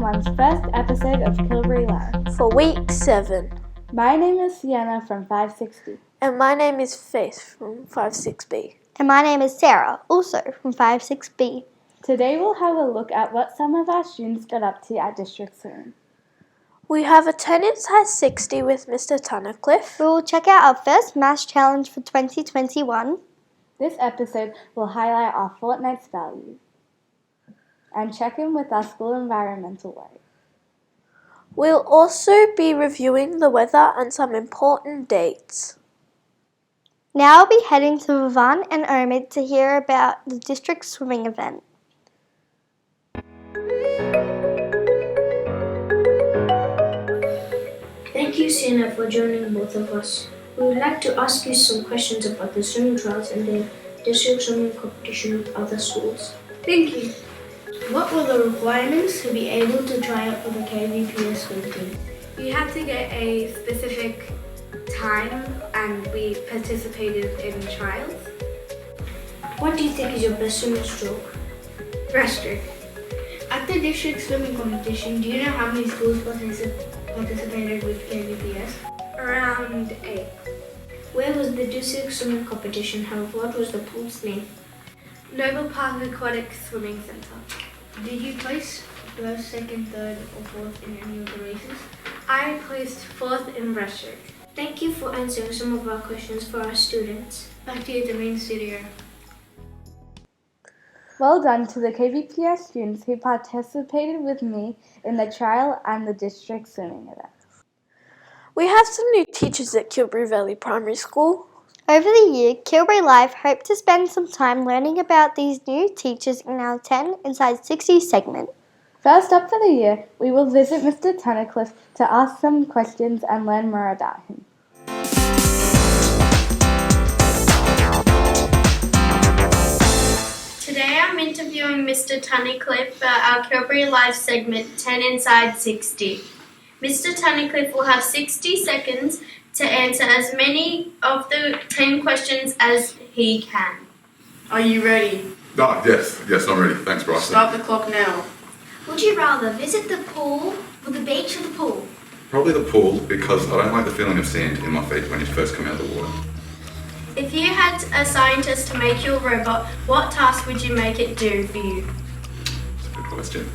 1's first episode of KLive. For week 7. My name is Sienna from 560. And my name is Faith from 56B. And my name is Sarah, also from 56B. Today we'll have a look at what some of our students got up to at District Swim. We have attendance at 60 with Mr. Tunnicliffe. We will check out our first maths challenge for 2021. This episode will highlight our fortnight's value and check in with our school environmental way. We'll also be reviewing the weather and some important dates. Now I'll be heading to Vavan and Omid to hear about the district swimming event. Thank you, Sienna, for joining both of us. We would like to ask you some questions about the swimming trials and the district swimming competition with other schools. Thank you. What were the requirements to be able to try out for the KVPS swim team? You had to get a specific time and we participated in trials. What do you think is your best swimming stroke? Breaststroke. At the district swimming competition, do you know how many schools participated with KVPS? Around 8. Where was the district swimming competition held? What was the pool's name? Noble Park Aquatic Swimming Centre. Did you place first, second, third, or fourth in any of the races? I placed 4th in breaststroke. Thank you for answering some of our questions for our students. Back to you, the main studio. Well done to the KVPS students who participated with me in the trial and the district swimming event. We have some new teachers at Kilbury Valley Primary School. Over the year, KLive hoped to spend some time learning about these new teachers in our 10 Inside 60 segment. First up for the year, we will visit Mr. Tunnicliffe to ask some questions and learn more about him. Today I'm interviewing Mr. Tunnicliffe for our KLive segment 10 Inside 60. Mr. Tunnicliffe will have 60 seconds to answer as many of the 10 questions as he can. Are you ready? Yes, I'm ready. Thanks, Bryson. Start the clock now. Would you rather visit the pool or the beach or the pool? Probably the pool because I don't like the feeling of sand in my feet when you first come out of the water. If you had a scientist to make your robot, what task would you make it do for you? That's a good question.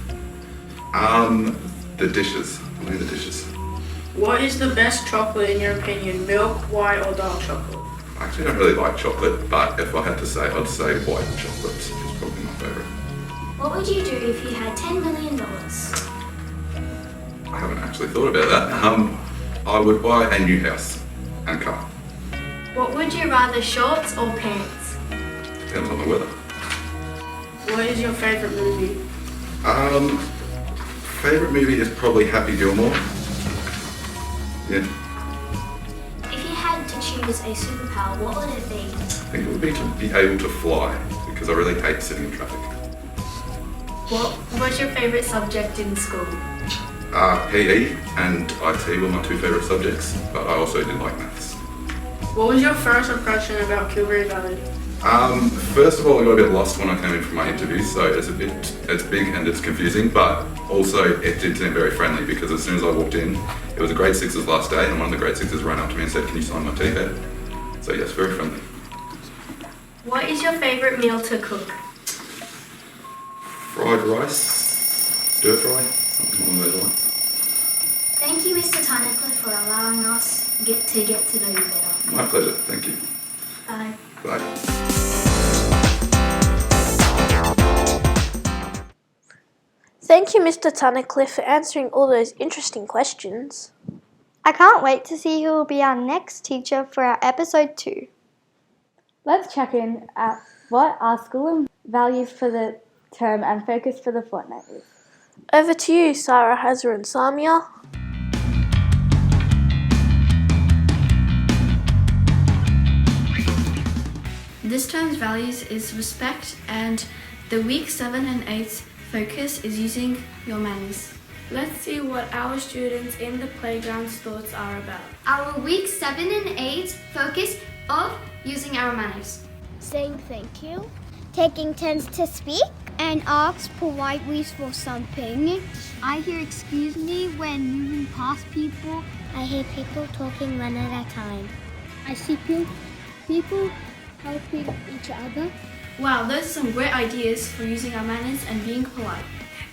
The dishes. Only the dishes. What is the best chocolate in your opinion, milk, white, or dark chocolate? I actually don't really like chocolate, but if I had to say, I'd say white chocolate is probably my favourite. What would you do if you had $10 million? I haven't actually thought about that. I would buy a new house and car. What would you rather, shorts or pants? Depends on the weather. What is your favourite movie? Favourite movie is probably Happy Gilmore. Yeah. If you had to choose a superpower, what would it be? I think it would be to be able to fly because I really hate sitting in traffic. What was your favourite subject in school? PE and IT were my 2 favourite subjects, but I also did like maths. What was your first impression about Kilbury Valley? First of all, I got a bit lost when I came in for my interview, so it's big and it's confusing, but also it did seem very friendly because as soon as I walked in, it was a grade 6's last day and one of the grade 6's ran up to me and said, "Can you sign my T-bed?" So yes, very friendly. What is your favourite meal to cook? Fried rice, stir fry, something along those lines. Thank you, Mr. Tunnicliffe, for allowing us to get to know you better. My pleasure, thank you. Bye. Bye. Thank you, Mr. Tunnicliffe, for answering all those interesting questions. I can't wait to see who will be our next teacher for our episode 2. Let's check in at what our school values for the term and focus for the fortnight is. Over to you, Sarah, Hazra and Samia. This term's values is respect, and the week 7 and 8 focus is using your manners. Let's see what our students in the playground's thoughts are about. Our week 7 and 8 focus of using our manners. Saying thank you, taking turns to speak and ask politely for something. I hear excuse me when moving past people. I hear people talking one at a time. I see people helping each other. Wow, those are some great ideas for using our manners and being polite.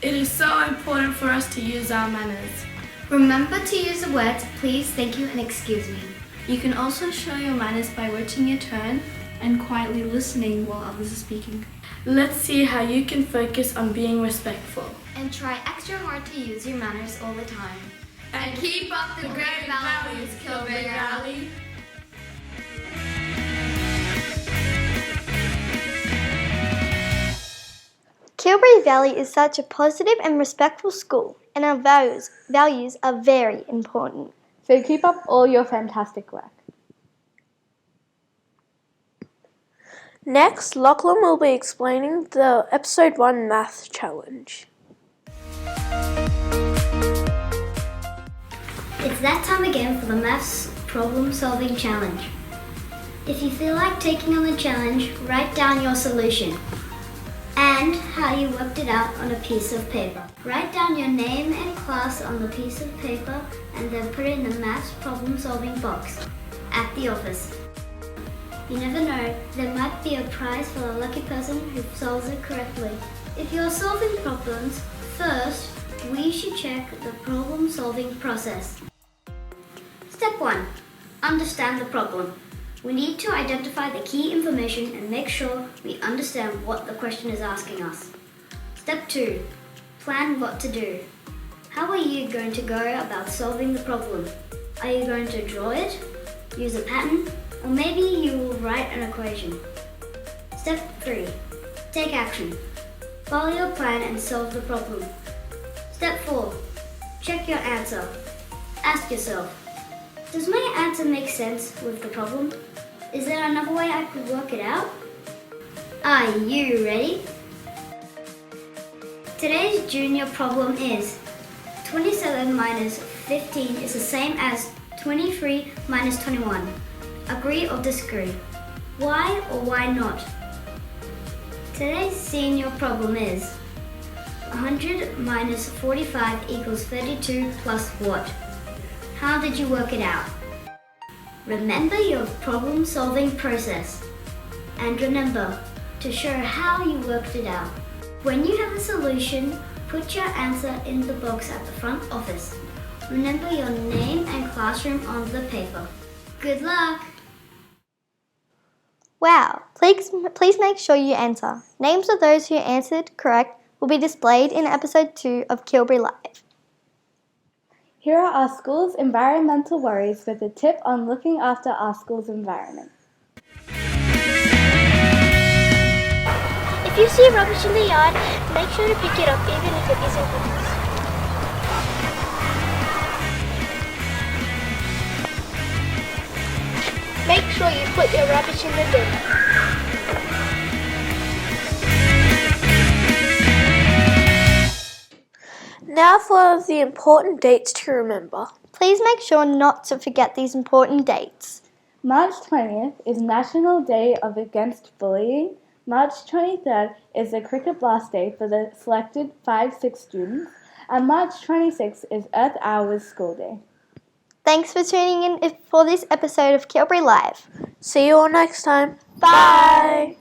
It is so important for us to use our manners. Remember to use the words please, thank you, and excuse me. You can also show your manners by waiting your turn and quietly listening while others are speaking. Let's see how you can focus on being respectful. And try extra hard to use your manners all the time. And keep up the great values, Kilberry Valley. Kilberry Valley is such a positive and respectful school, and our values are very important. So keep up all your fantastic work. Next, Lachlan will be explaining the Episode 1 Math Challenge. It's that time again for the Maths Problem Solving Challenge. If you feel like taking on the challenge, write down your solution and how you worked it out on a piece of paper. Write down your name and class on the piece of paper and then put it in the Maths Problem Solving box at the office. You never know, there might be a prize for the lucky person who solves it correctly. If you're solving problems, first, we should check the problem-solving process. Step 1. Understand the problem. We need to identify the key information and make sure we understand what the question is asking us. Step 2. Plan what to do. How are you going to go about solving the problem? Are you going to draw it, use a pattern, or maybe you will write an equation? Step 3. Take action. Follow your plan and solve the problem. Step 4. Check your answer. Ask yourself, does my answer make sense with the problem? Is there another way I could work it out? Are you ready? Today's junior problem is 27 minus 15 is the same as 23 minus 21. Agree or disagree? Why or why not? Today's senior problem is 100 minus 45 equals 32 plus what? How did you work it out? Remember your problem-solving process. And remember to show how you worked it out. When you have a solution, put your answer in the box at the front office. Remember your name and classroom on the paper. Good luck! Wow, please make sure you answer. Names of those who answered correct will be displayed in episode 2 of KLive. Here are our school's environmental worries with a tip on looking after our school's environment. If you see rubbish in the yard, make sure to pick it up even if it isn't yours. Make sure you put your rubbish in the bin. Now for the important dates to remember. Please make sure not to forget these important dates. March 20th is National Day Against Bullying. March 23rd is the Cricket Blast Day for the selected 5-6 students. And March 26th is Earth Hours School Day. Thanks for tuning in for this episode of KLive. See you all next time. Bye!